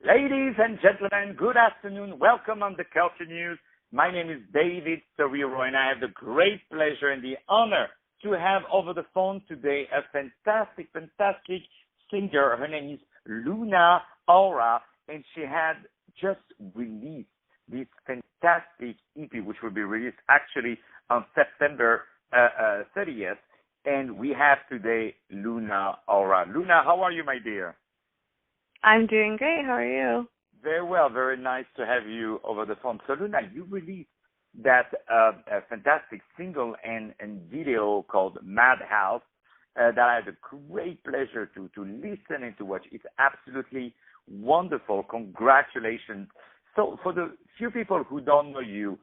Ladies and gentlemen, good afternoon. Welcome on the Culture News. My name is David SERERO, and I have the great pleasure and the honor to have over the phone today a fantastic singer. Her name is Luna Aura, and she had just released this fantastic EP, which will be released actually on September 30th. And we have today Luna Aura. Luna, how are you, my dear? I'm doing great. How are you? Very well. Very nice to have you over the phone. So, Luna, you released that fantastic single and video called Madhouse that I had a great pleasure to listen and to watch. It's absolutely wonderful. Congratulations. So, for the few people who don't know you,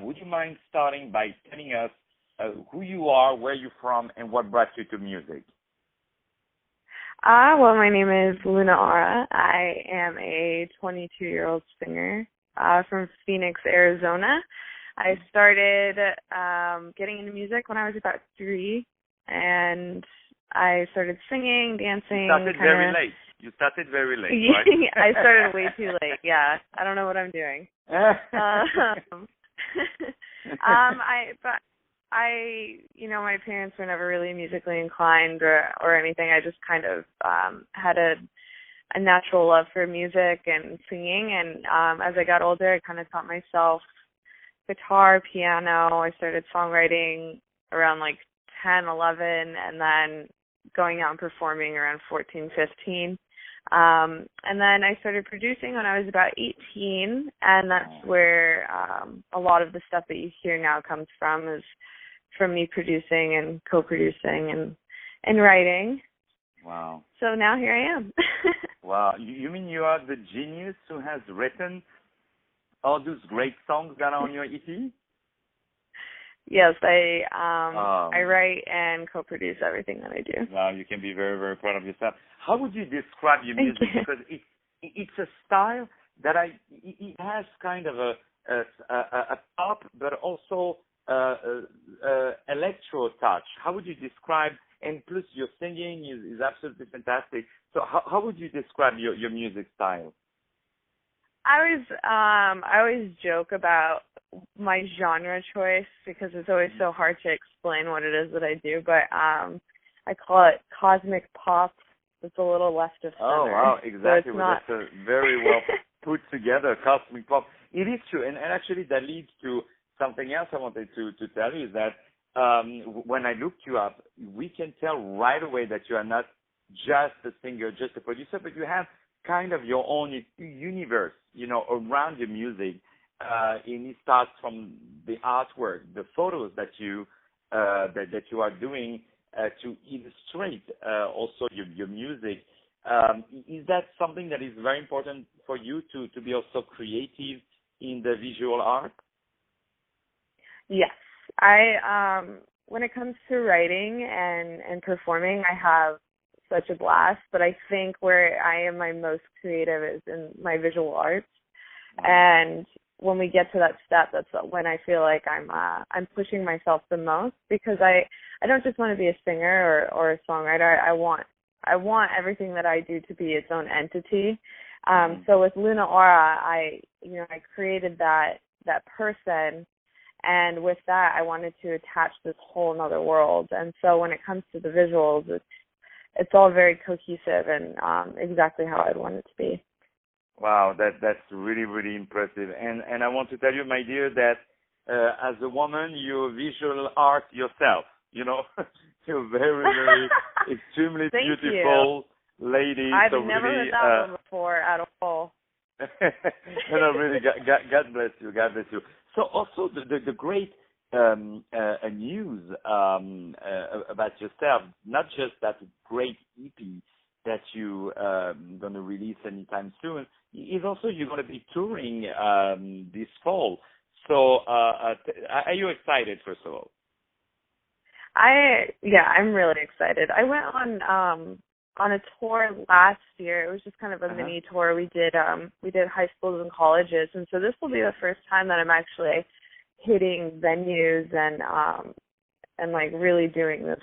would you mind starting by telling us who you are, where you're from, and what brought you to music? Well, my name is Luna Aura. I am a 22-year-old singer from Phoenix, Arizona. I started getting into music when I was about 3, and I started singing, dancing. You started very late, right? I started way too late, yeah. I don't know what I'm doing. My parents were never really musically inclined or anything. I just kind of had a natural love for music and singing. And as I got older, I kind of taught myself guitar, piano. I started songwriting around like 10, 11, and then going out and performing around 14, 15. And then I started producing when I was about 18, and that's where a lot of the stuff that you hear now comes from, is from me producing and co-producing and writing. Wow. So now here I am. Wow. You mean you are the genius who has written all those great songs that are on your EP? Yes, I write and co-produce everything that I do. Wow, you can be very, very proud of yourself. How would you describe your music? Because it's a style that it has kind of a pop, but also electro touch. How would you describe? And plus, your singing is absolutely fantastic. So, how would you describe your music style? I always joke about my genre choice because it's always so hard to explain what it is that I do. But I call it cosmic pop. It's a little left of center. Oh, wow, exactly. So That's a very well put together, cosmic pop. It is true, and actually that leads to something else I wanted to tell you, is that when I looked you up, we can tell right away that you are not just a singer, just a producer, but you have kind of your own universe, around your music. And it starts from the artwork, the photos that you are doing to illustrate also your music. Is that something that is very important for you to be also creative in the visual art? Yes. When it comes to writing and performing, I have such a blast, but I think where I am my most creative is in my visual arts. And when we get to that step, that's when I feel like I'm pushing myself the most, because I don't just want to be a singer or a songwriter. I want everything that I do to be its own entity. So with Luna Aura, I created that person, and with that, I wanted to attach this whole other world. And so when it comes to the visuals, it's all very cohesive and exactly how I'd want it to be. Wow, that's really, really impressive. And I want to tell you, my dear, that as a woman, you're visual art yourself. You're very, very extremely beautiful lady. I've never heard that one before at all. No, really, God bless you. God bless you. So also the great news about yourself, not just that great EP that you going to release anytime soon, is also you're going to be touring this fall. So are you excited, first of all? I'm really excited. I went on a tour last year. It was just kind of a mini tour. We did high schools and colleges, and so this will be the first time that I'm actually hitting venues and like really doing this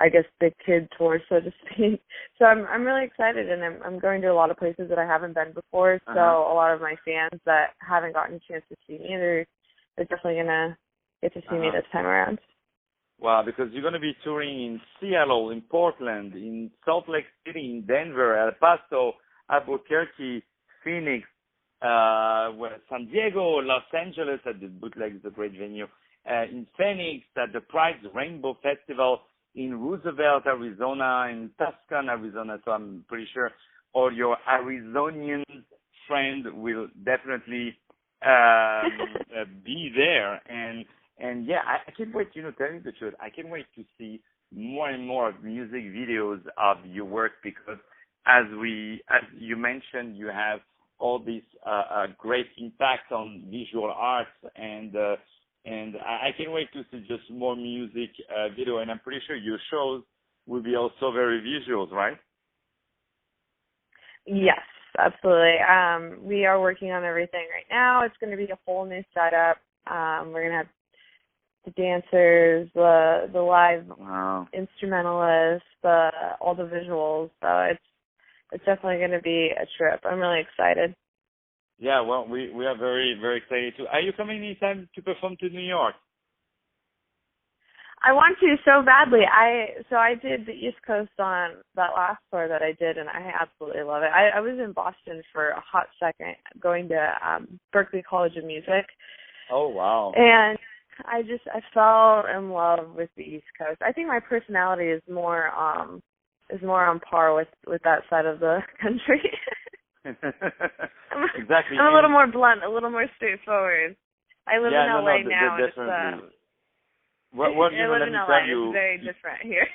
I guess, the kid tour, so to speak. So I'm really excited, and I'm going to a lot of places that I haven't been before. So a lot of my fans that haven't gotten a chance to see me, they're definitely gonna get to see me this time around. Wow, because you're going to be touring in Seattle, in Portland, in Salt Lake City, in Denver, El Paso, Albuquerque, Phoenix, San Diego, Los Angeles at the Bootleg is a great venue, in Phoenix at the Pride Rainbow Festival, in Roosevelt, Arizona, in Tucson, Arizona. So I'm pretty sure all your Arizonian friend will definitely be there. And yeah, I can't wait, telling the truth, I can't wait to see more and more music videos of your work, because as you mentioned, you have all this great impact on visual arts, and I can't wait to see just more music video, and I'm pretty sure your shows will be also very visuals, right? Yes, absolutely. We are working on everything right now. It's going to be a whole new setup. We're going to have the dancers, the live instrumentalists, all the visuals. So it's definitely going to be a trip. I'm really excited. Yeah, well, we are very, very excited too. Are you coming anytime to perform to New York? I want to so badly. I did the East Coast on that last tour that I did, and I absolutely love it. I was in Boston for a hot second, going to Berklee College of Music. Oh, wow. And I fell in love with the East Coast. I think my personality is more on par with that side of the country. Exactly. I'm a little more blunt, a little more straightforward. I live in LA now. Definitely. Let me tell you, it's very different here.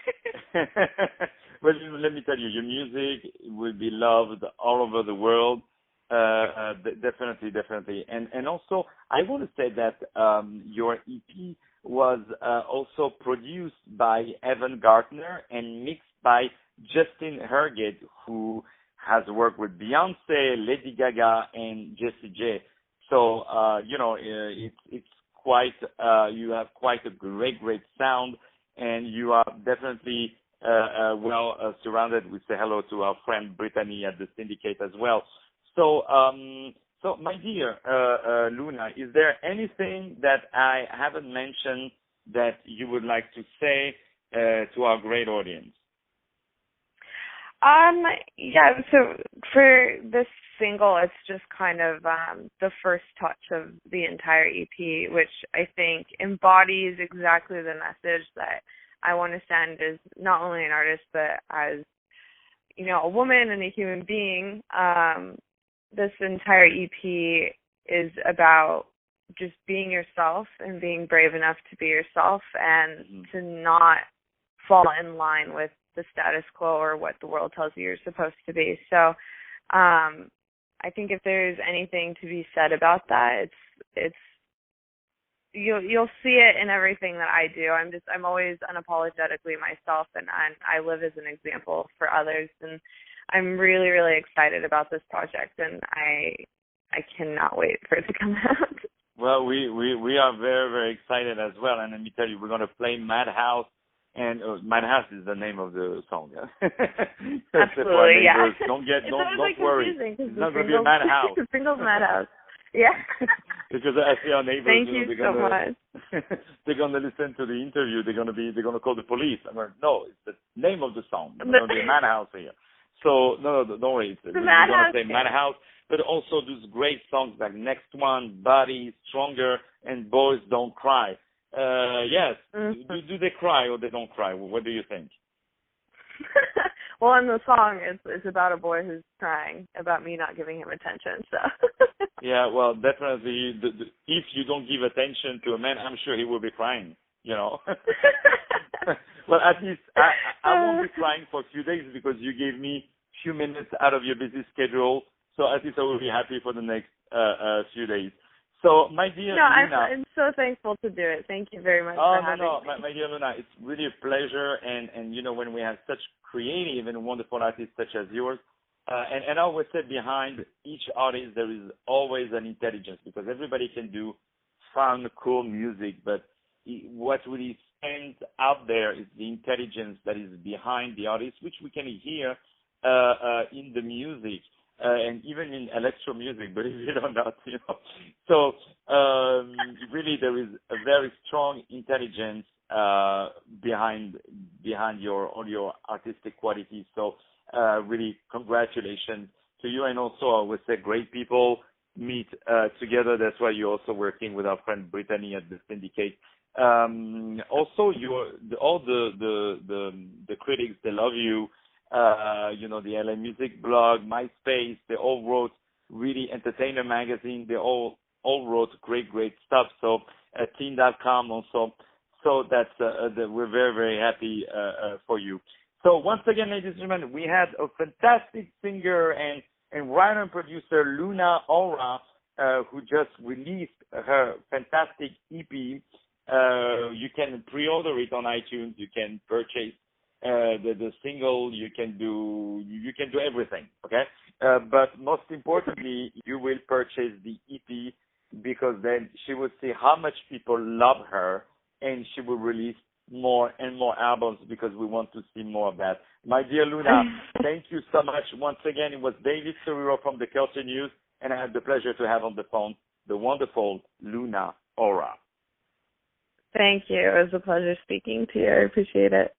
Well, let me tell you, your music will be loved all over the world. Definitely. And also, I want to say that your EP was also produced by Evan Gardner and mixed by Justin Herget, who has worked with Beyonce, Lady Gaga, and Jessie J. So, it's quite, you have quite a great sound, and you are definitely surrounded. We say hello to our friend Brittany at the Syndicate as well. So my dear Luna, is there anything that I haven't mentioned that you would like to say to our great audience? Yeah, so for this single, it's just kind of the first touch of the entire EP, which I think embodies exactly the message that I want to send as not only an artist, but as, a woman and a human being. This entire EP is about just being yourself and being brave enough to be yourself and to not fall in line with the status quo or what the world tells you you're supposed to be. So I think if there's anything to be said about that, it's you'll see it in everything that I do. I'm always unapologetically myself, and I live as an example for others, and I'm really, really excited about this project, and I cannot wait for it to come out. Well, we are very, very excited as well, and let me tell you, we're going to play Madhouse. And Madhouse is the name of the song. Absolutely, yeah. Don't worry. It's not going to be a Madhouse. The single's Madhouse. Yeah. Because I see our neighbors. Thank you so much. They're going to listen to the interview. They're going to call the police. I'm going, no, it's the name of the song. It's going to be a Madhouse here. So no, don't worry. We're going to say Madhouse, but also those great songs like Next One, Body, Stronger, and Boys Don't Cry. Yes. Mm-hmm. Do they cry or they don't cry? What do you think? Well, in the song, it's about a boy who's crying about me not giving him attention. So. Yeah, well, definitely. If you don't give attention to a man, I'm sure he will be crying. Well, at least I won't be crying for a few days because you gave me a few minutes out of your busy schedule. So at least I will be happy for the next few days. So, my dear Luna. I'm so thankful to do it. Thank you very much for having me. My dear Luna, it's really a pleasure. And when we have such creative and wonderful artists such as yours, and I always say behind each artist there is always an intelligence, because everybody can do fun, cool music, but what really stands out there is the intelligence that is behind the artist, which we can hear in the music and even in electro music, believe it or not. So really, there is a very strong intelligence behind all your artistic qualities. So really, congratulations to you, and also I would say great people meet together. That's why you're also working with our friend Brittany at the Syndicate. Also, all the critics, they love you. The LA Music blog, MySpace, they all wrote really Entertainer magazine. They all wrote great stuff. So teen.com also. So that's we're very, very happy for you. So once again, ladies and gentlemen, we had a fantastic singer and writer and producer, Luna Aura, who just released her fantastic EP. You can pre-order it on iTunes. You can purchase the single. You can do everything. Okay, but most importantly, you will purchase the EP, because then she will see how much people love her, and she will release more and more albums, because we want to see more of that. My dear Luna, thank you so much. Once again, it was David SERERO from the Culture News, and I had the pleasure to have on the phone the wonderful Luna Aura. Thank you. It was a pleasure speaking to you. I appreciate it.